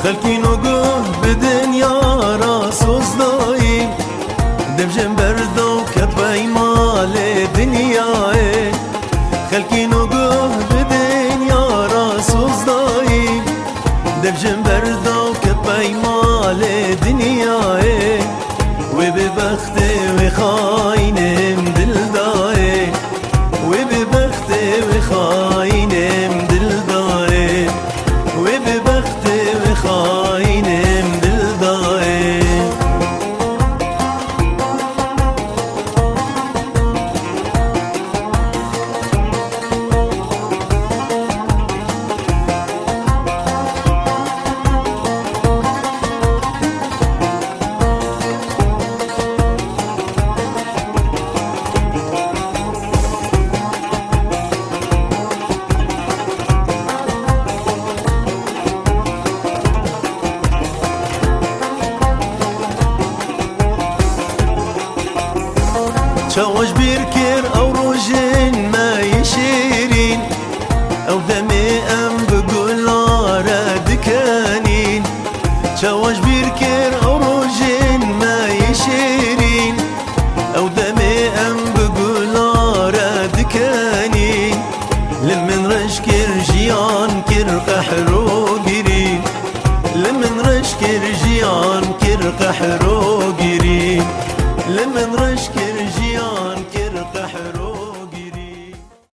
خلقي نوجه بدنيا راسوس دايم دبجن بردو كتباي مال دنيا خلقي نوجه بدنيا راسوس دايم دبجن بردو كتباي مال دنيا وببختي وخاينم دل داي وببختي وخاينم دل داي وببختي وخاينم دل داي شواش بيركر او روجين ما يشيرين او دمي ام بقولارا دكانين شواش بيركر او روجين ما يشيرين او دمي ام بقولارا دكانين لمن رشكر جيان كر قحرو قرين لمن رشكر جيان كر قحرو قرين لمن